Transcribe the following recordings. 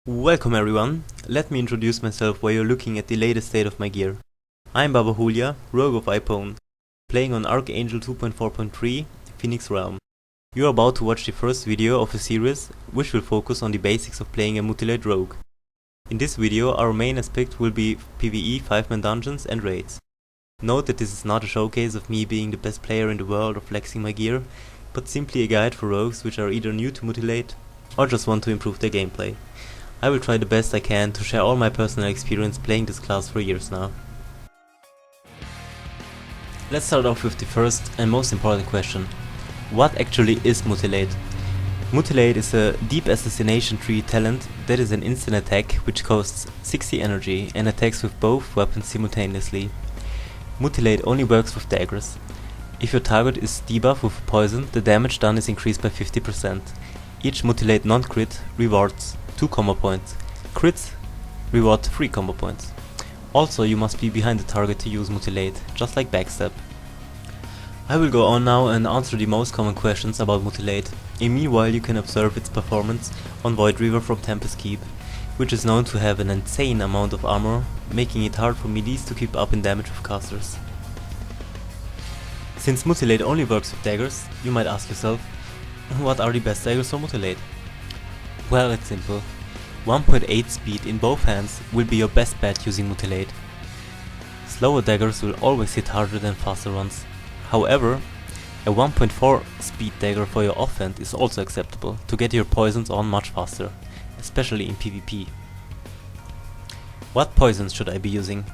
Welcome everyone, let me introduce myself while you're looking at the latest state of my gear. I'm Babahulja Rogue of iPwn, playing on Archangel 2.4.3 Feenix realm. You're about to watch the first video of a series which will focus on the basics of playing a Mutilate Rogue. In this video our main aspect will be PvE 5-man dungeons and raids. Note that this is not a showcase of me being the best player in the world or flexing my gear, but simply a guide for rogues which are either new to Mutilate or just want to improve their gameplay. I will try the best I can to share all my personal experience playing this class for years now. Let's start off with the first and most important question. What actually is Mutilate? Mutilate is a deep assassination tree talent that is an instant attack which costs 60 energy and attacks with both weapons simultaneously. Mutilate only works with daggers. If your target is debuffed with poison, the damage done is increased by 50%. Each Mutilate non-crit rewards 2 combo points. Crits reward 3 combo points. Also, you must be behind the target to use Mutilate, just like backstab. I will go on now and answer the most common questions about Mutilate. In meanwhile, you can observe its performance on Void Reaver from Tempest Keep, which is known to have an insane amount of armor, making it hard for midis to keep up in damage with casters. Since Mutilate only works with daggers, you might ask yourself, what are the best daggers for Mutilate? Well, it's simple. 1.8 speed in both hands will be your best bet using Mutilate. Slower daggers will always hit harder than faster ones. However, a 1.4 speed dagger for your offhand is also acceptable to get your poisons on much faster, especially in PvP. What poisons should I be using?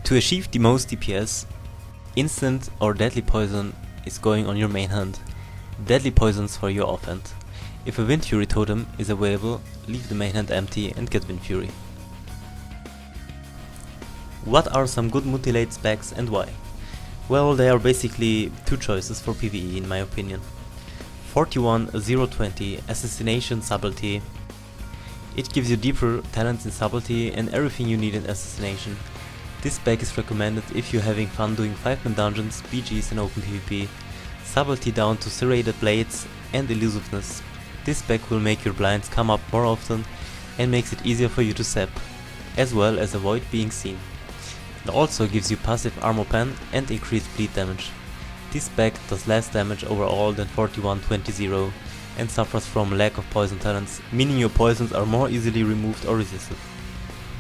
To achieve the most DPS, instant or deadly poison is going on your main hand. Deadly poisons for your offhand. If a Wind Fury totem is available, leave the main hand empty and get Wind Fury. What are some good Mutilate specs and why? Well, there are basically two choices for PvE in my opinion. 41-020 Assassination Subtlety. It gives you deeper talents in subtlety and everything you need in assassination. This spec is recommended if you're having fun doing 5-man dungeons, BGs and open PvP. Subtlety down to serrated blades and elusiveness. This spec will make your blinds come up more often and makes it easier for you to zap, as well as avoid being seen. It also gives you passive armor pen and increased bleed damage. This spec does less damage overall than 41-20 and suffers from lack of poison talents, meaning your poisons are more easily removed or resisted.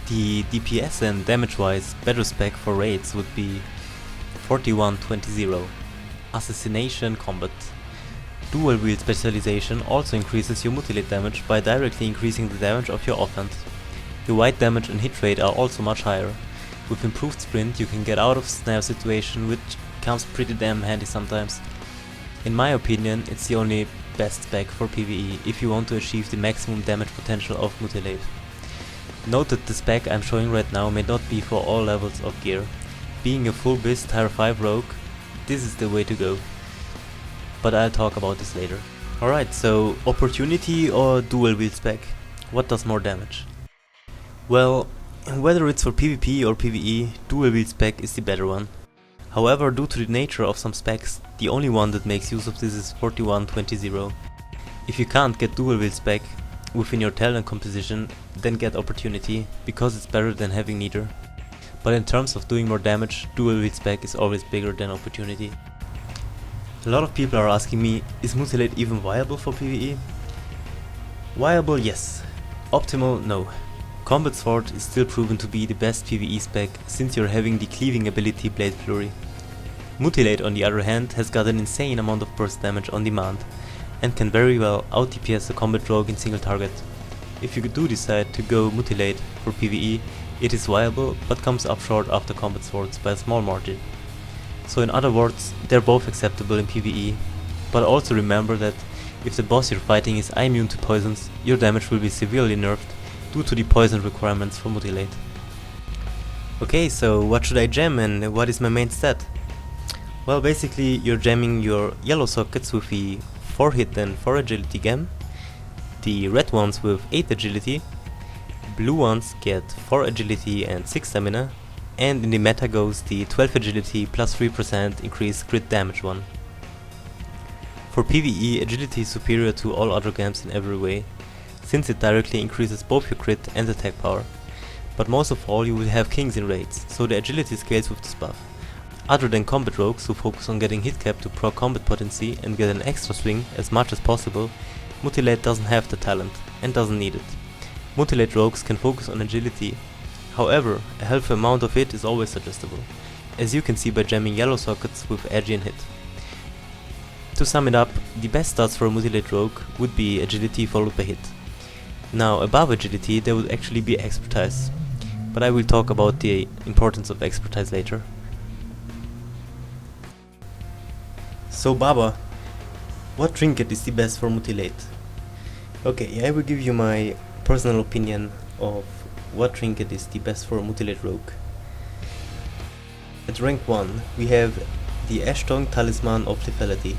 The DPS and damage wise better spec for raids would be 41-20 Assassination Combat. Dual wield specialization also increases your Mutilate damage by directly increasing the damage of your offhand. Your white damage and hit rate are also much higher. With improved sprint you can get out of snare situation, which comes pretty damn handy sometimes. In my opinion, it's the only best spec for PvE if you want to achieve the maximum damage potential of Mutilate. Note that the spec I'm showing right now may not be for all levels of gear. Being a full biz tier 5 rogue, this is the way to go. But I'll talk about this later. Alright, so opportunity or dual wield spec? What does more damage? Well, whether it's for PvP or PvE, dual wield spec is the better one. However, due to the nature of some specs, the only one that makes use of this is 41-20. If you can't get dual wield spec within your talent composition, then get opportunity, because it's better than having neither. But in terms of doing more damage, dual wield spec is always bigger than opportunity. A lot of people are asking me, is Mutilate even viable for PvE? Viable, yes. Optimal, no. Combat Sword is still proven to be the best PvE spec since you're having the cleaving ability Blade Flurry. Mutilate on the other hand has got an insane amount of burst damage on demand and can very well out DPS a combat rogue in single target. If you do decide to go Mutilate for PvE, it is viable but comes up short after Combat Swords by a small margin. So in other words, they're both acceptable in PvE, but also remember that if the boss you're fighting is immune to poisons, your damage will be severely nerfed due to the poison requirements for Mutilate. Okay, so what should I jam and what is my main stat? Well, basically you're jamming your yellow sockets with the 4 hit and 4 agility gem, the red ones with 8 agility, blue ones get 4 agility and 6 stamina, and in the meta goes the 12 agility plus 3% increased crit damage one. For PvE, agility is superior to all other gems in every way. since it directly increases both your crit and attack power. But most of all, you will have kings in raids, so the agility scales with this buff. Other than combat rogues who focus on getting hit cap to proc combat potency and get an extra swing as much as possible, Mutilate doesn't have the talent, and doesn't need it. Mutilate rogues can focus on agility, however, a healthy amount of it is always suggestible, as you can see by jamming yellow sockets with edgy and hit. To sum it up, the best stats for a Mutilate rogue would be agility followed by hit. Now above agility there would actually be expertise, but I will talk about the importance of expertise later. So Baba, what trinket is the best for Mutilate? Okay, I will give you my personal opinion of what trinket is the best for Mutilate Rogue. At rank 1 we have the Ashtongue Talisman of Lethality,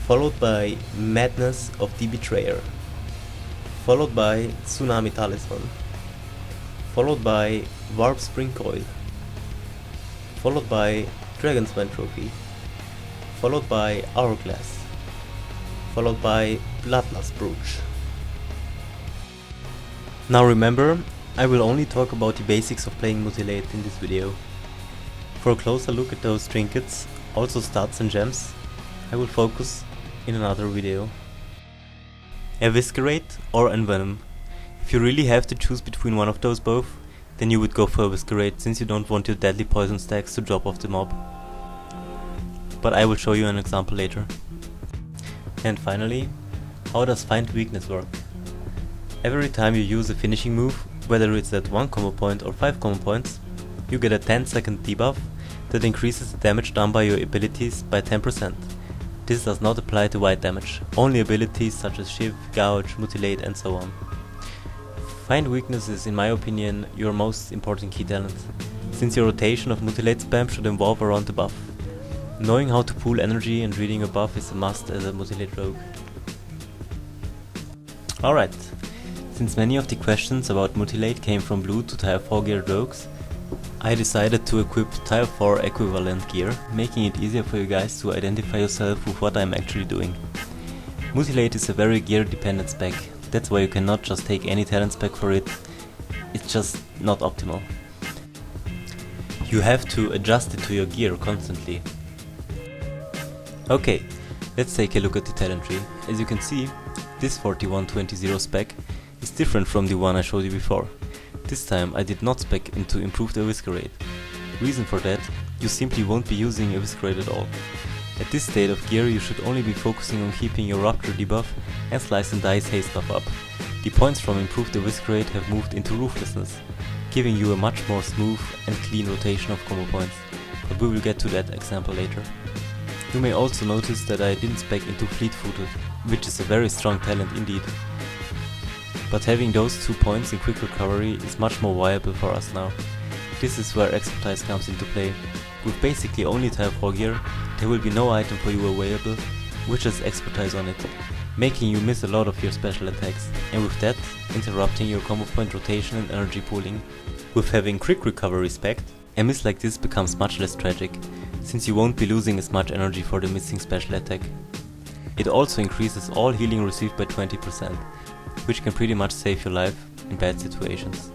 followed by Madness of the Betrayer, followed by Tsunami Talisman, followed by Warp Spring Coil, followed by Dragonspine Trophy, followed by Hourglass, followed by Bloodlust Brooch. Now remember, I will only talk about the basics of playing Mutilate in this video. For a closer look at those trinkets, also stats and gems, I will focus in another video. Eviscerate or Envenom. If you really have to choose between one of those both, then you would go for Eviscerate, since you don't want your deadly poison stacks to drop off the mob. But I will show you an example later. And finally, how does Find Weakness work? Every time you use a finishing move, whether it's at 1 combo point or 5 combo points, you get a 10-second debuff that increases the damage done by your abilities by 10%. This does not apply to white damage, only abilities such as Shiv, Gouge, Mutilate and so on. Find Weakness is, in my opinion, your most important key talent, since your rotation of Mutilate spam should evolve around the buff. Knowing how to pool energy and reading a buff is a must as a Mutilate Rogue. Alright, since many of the questions about Mutilate came from blue to tier 4 geared rogues, I decided to equip tier 4 equivalent gear, making it easier for you guys to identify yourself with what I'm actually doing. Mutilate is a very gear dependent spec, that's why you cannot just take any talent spec for it, it's just not optimal. You have to adjust it to your gear constantly. Okay, let's take a look at the talent tree. As you can see, this 4120 spec is different from the one I showed you before. This time I did not spec into improved Eviscerate. Reason for that, you simply won't be using Eviscerate at all. At this state of gear you should only be focusing on keeping your Rupture debuff and Slice and Dice haste buff up. The points from improved Eviscerate have moved into Ruthlessness, giving you a much more smooth and clean rotation of combo points, but we will get to that example later. You may also notice that I didn't spec into Fleet-Footed, which is a very strong talent indeed. But having those 2 points in quick recovery is much more viable for us now. This is where expertise comes into play. With basically only tier 4 gear, there will be no item for you available which has expertise on it, making you miss a lot of your special attacks, and with that, interrupting your combo point rotation and energy pooling. With having quick recovery spec'd, a miss like this becomes much less tragic, since you won't be losing as much energy for the missing special attack. It also increases all healing received by 20%, which can pretty much save your life in bad situations.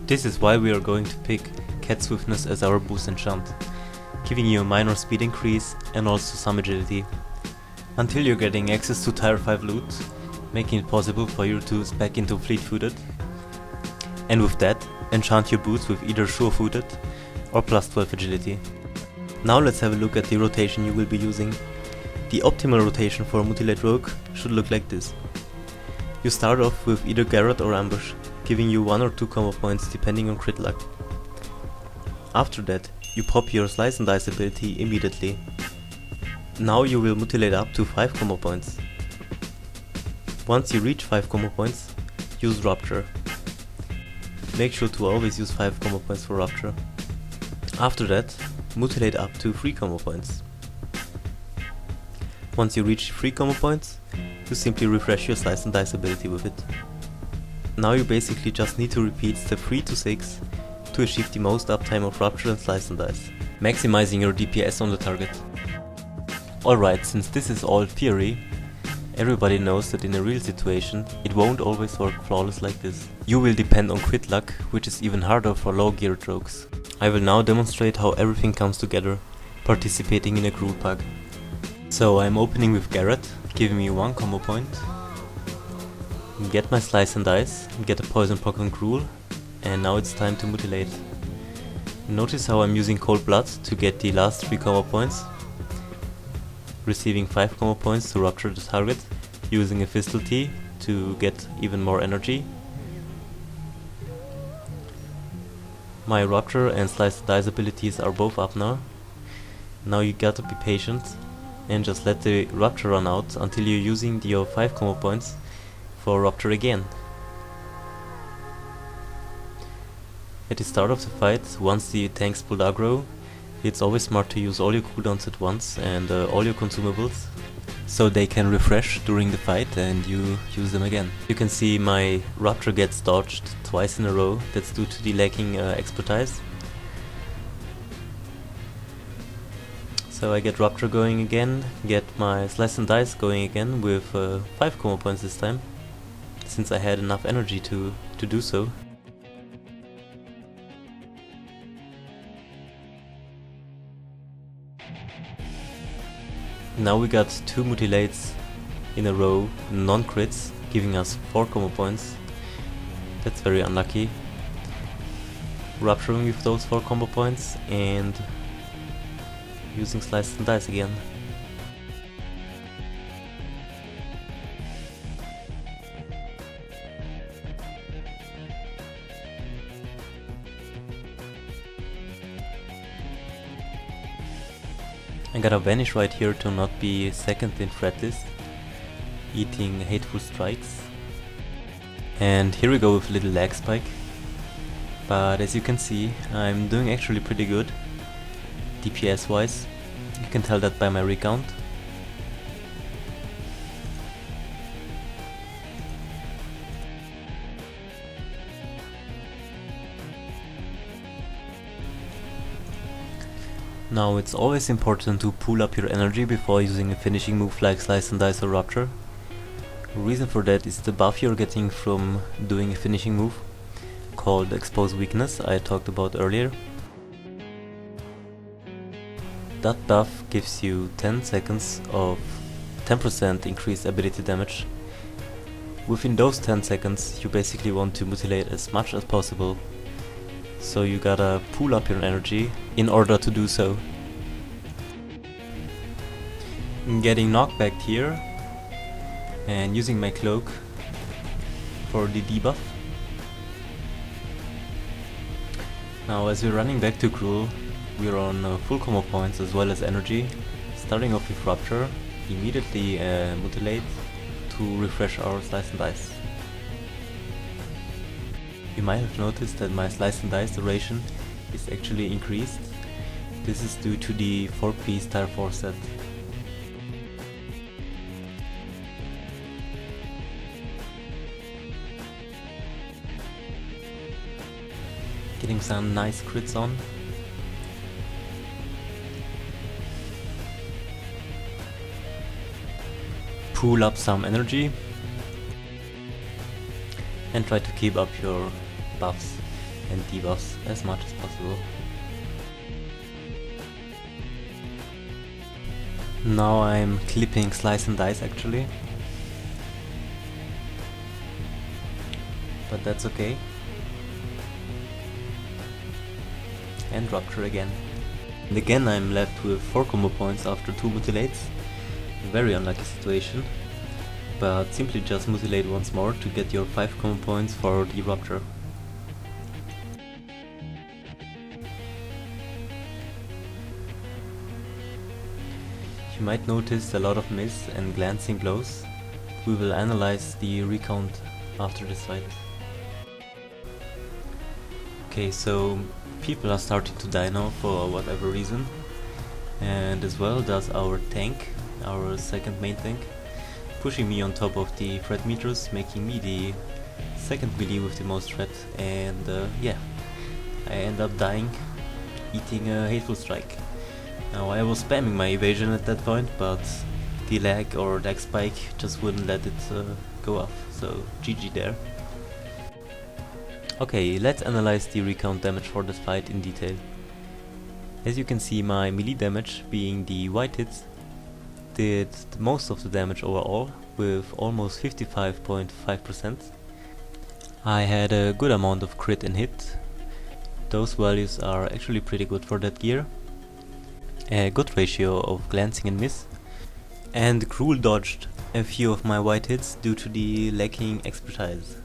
This is why we are going to pick Cat Swiftness as our boost enchant, giving you a minor speed increase and also some agility, until you're getting access to tier 5 loot, making it possible for you to spec into Fleet-Footed, and with that, enchant your boots with either Sure-Footed or plus 12 agility. Now let's have a look at the rotation you will be using. The optimal rotation for Mutilate Rogue should look like this. You start off with either Garrot or Ambush, giving you 1 or 2 combo points depending on crit luck. After that, you pop your Slice and Dice ability immediately. Now you will mutilate up to 5 combo points. Once you reach 5 combo points, use Rupture. Make sure to always use 5 combo points for Rupture. After that, mutilate up to 3 combo points. Once you reach 3 combo points, you simply refresh your Slice and Dice ability with it. Now you basically just need to repeat step 3 to 6 to achieve the most uptime of Rupture and Slice and Dice, maximizing your DPS on the target. Alright, since this is all theory, Everybody knows that in a real situation, it won't always work flawless like this. You will depend on crit luck, which is even harder for low geared rogues. I will now demonstrate how everything comes together, participating in a cruel pack. So I'm opening with Garrett, giving me 1 combo point. Get my Slice and Dice, get a Poison Pock on Cruel, and now it's time to mutilate. Notice how I'm using Cold Blood to get the last 3 combo points, receiving 5 combo points to rupture the target, using a Fistal Tea to get even more energy. My Rupture and Slice and Dice abilities are both up now. Now you gotta be patient and just let the Rupture run out until you're using your 5 combo points for Rupture again. At the start of the fight, once the tanks pull aggro, it's always smart to use all your cooldowns at once and all your consumables, so they can refresh during the fight and you use them again. You can see my Rupture gets dodged twice in a row. That's due to the lacking expertise. So I get Rupture going again, get my Slice and Dice going again with 5 combo points this time, since I had enough energy to do so. Now we got 2 Mutilates in a row, non-crits, giving us 4 combo points. That's very unlucky. Rupturing with those 4 combo points and using Slice and Dice again. I gotta vanish right here to not be second in threat list, eating Hateful Strikes. And here we go with a little lag spike. But as you can see, I'm doing actually pretty good, DPS wise. You can tell that by my recount. Now it's always important to pool up your energy before using a finishing move like Slice and Dice or Rupture. The reason for that is the buff you're getting from doing a finishing move, called Expose Weakness, I talked about earlier. That buff gives you 10 seconds of 10% increased ability damage. Within those 10 seconds you basically want to mutilate as much as possible. So you gotta pool up your energy in order to do so. Getting knockback here and using my cloak for the debuff. Now as we're running back to Cruel, we're on full combo points as well as energy. Starting off with Rupture, immediately Mutilate to refresh our Slice and Dice. You might have noticed that my Slice and Dice duration is actually increased. This is due to the 4-piece Tire 4 set. Getting some nice crits on. Pool up some energy and try to keep up your buffs and debuffs as much as possible. Now I'm clipping Slice and Dice actually, but that's okay. And Rupture again. And again I'm left with 4 combo points after 2 Mutilates. Very unlucky situation, but simply just Mutilate once more to get your 5 combo points for the Rupture. You might notice a lot of miss and glancing blows. We will analyze the recount after this fight. Okay, so people are starting to die now for whatever reason, and as well does our tank, our second main tank, pushing me on top of the threat meters, making me the second melee with the most threat, and yeah, I end up dying, eating a Hateful Strike. Now I was spamming my evasion at that point, but the lag or lag spike just wouldn't let it go off, so GG there. Okay, let's analyze the recount damage for this fight in detail. As you can see, my melee damage, being the white hits, did most of the damage overall with almost 55.5%. I had a good amount of crit and hit. Those values are actually pretty good for that gear. A good ratio of glancing and miss, and Cruel dodged a few of my white hits due to the lacking expertise.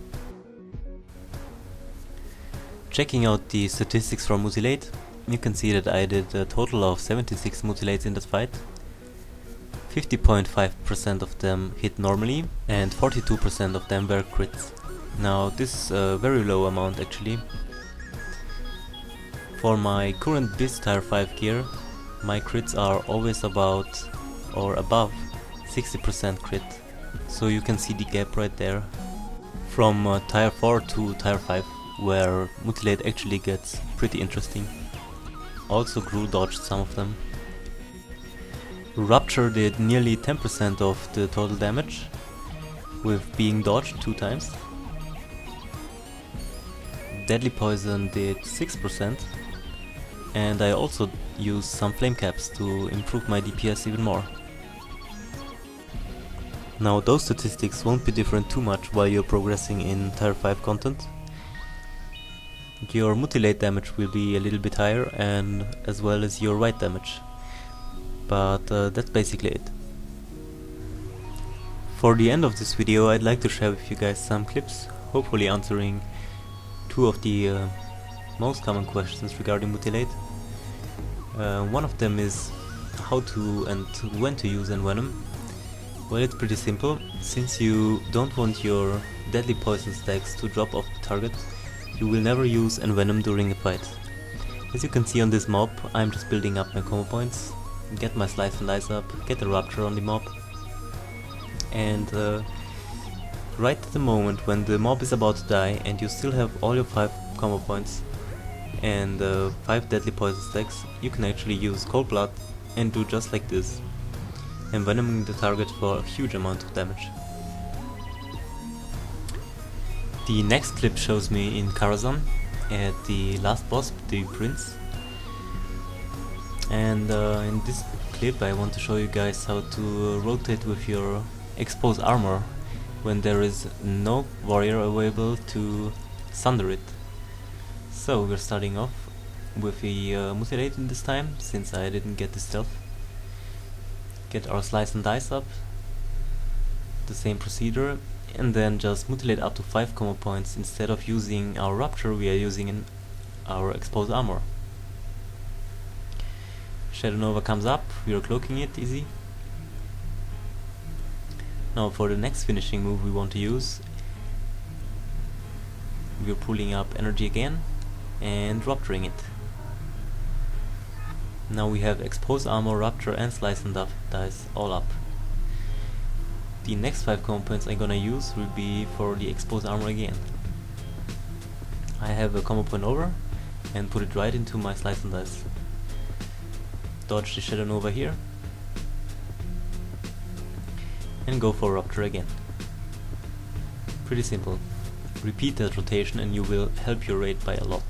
Checking out the statistics for Mutilate, you can see that I did a total of 76 Mutilates in this fight. 50.5% of them hit normally and 42% of them were crits. Now this is a very low amount actually. For my current BIS tier 5 gear, my crits are always about or above 60% crit, so you can see the gap right there from tier 4 to tier 5, where Mutilate actually gets pretty interesting. Also Gruul dodged some of them. Rupture did nearly 10% of the total damage, with being dodged 2 times. Deadly Poison did 6%, and I also used some flame caps to improve my DPS even more. Now those statistics won't be different too much while you're progressing in tier 5 content. Your Mutilate damage will be a little bit higher, and as well as your white damage. But that's basically it. For the end of this video, I'd like to share with you guys some clips, hopefully answering 2 of the most common questions regarding Mutilate. One of them is how to and when to use Envenom. Well, it's pretty simple. Since you don't want your deadly poison stacks to drop off the target, you will never use Envenom during a fight. As you can see on this mob, I'm just building up my combo points, get my slice and dice up, get a rupture on the mob, and right at the moment when the mob is about to die and you still have all your 5 combo points and 5 deadly poison stacks, you can actually use Cold Blood and do just like this, envenoming the target for a huge amount of damage. The next clip shows me in Karazhan at the last boss, the Prince. And in this clip I want to show you guys how to rotate with your exposed armor when there is no warrior available to sunder it. So we're starting off with a Mutilate in this time, since I didn't get the stealth. Get our slice and dice up, the same procedure, and then just Mutilate up to 5 combo points. Instead of using our rupture, we are using our exposed armor. Shadow Nova comes up, we are cloaking it, easy. Now for the next finishing move we want to use, we are pulling up energy again and rupturing it. Now we have exposed armor, rupture and slice and dice all up. The next 5 combo points I'm gonna use will be for the exposed armor again. I have a combo point over and put it right into my slice and dice. Dodge the Shadow Nova here and go for rupture again. Pretty simple. Repeat that rotation and you will help your raid by a lot.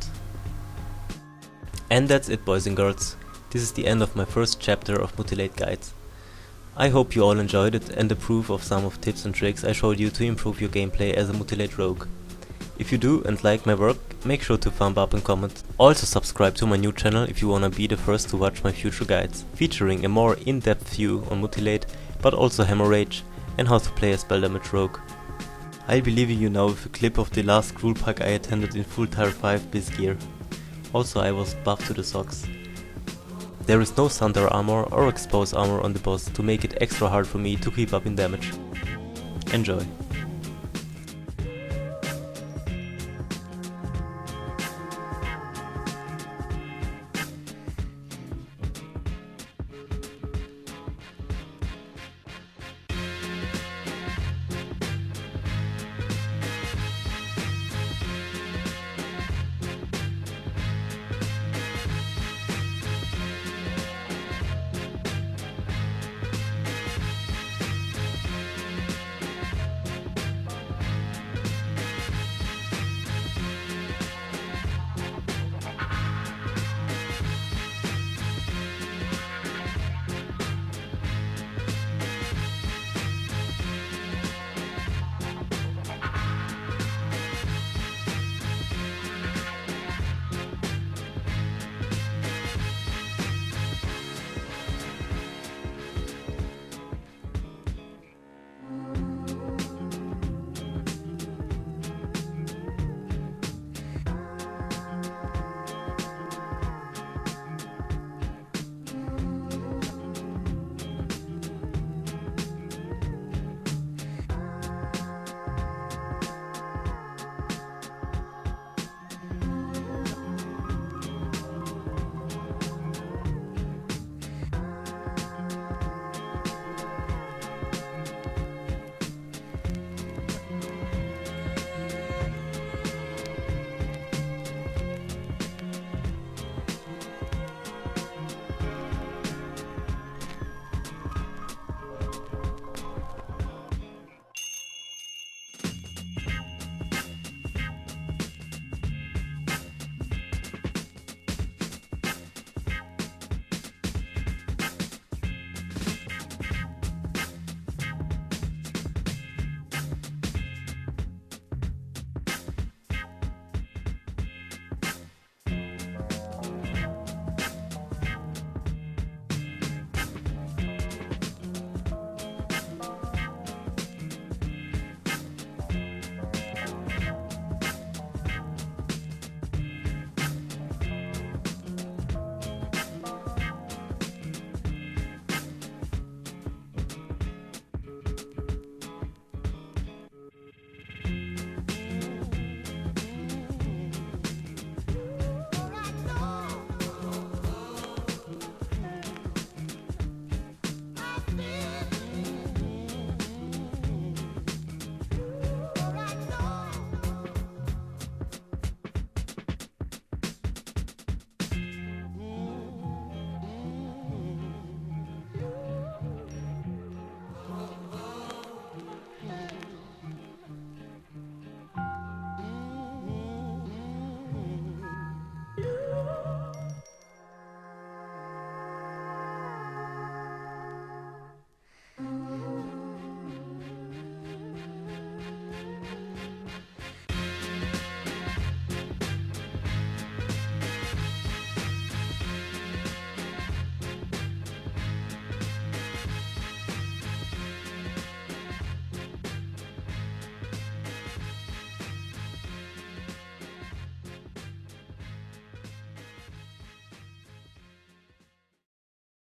And that's it, boys and girls. This is the end of my first chapter of Mutilate Guides. I hope you all enjoyed it and approve of some of tips and tricks I showed you to improve your gameplay as a Mutilate Rogue. If you do and like my work, make sure to thumb up and comment. Also subscribe to my new channel if you wanna be the first to watch my future guides, featuring a more in-depth view on Mutilate, but also Hemorrhage and how to play a spell damage rogue. I'll be leaving you now with a clip of the last Gruul pack I attended in full tier 5 BIS gear. Also I was buffed to the socks. There is no Sunder armor or exposed armor on the boss to make it extra hard for me to keep up in damage. Enjoy.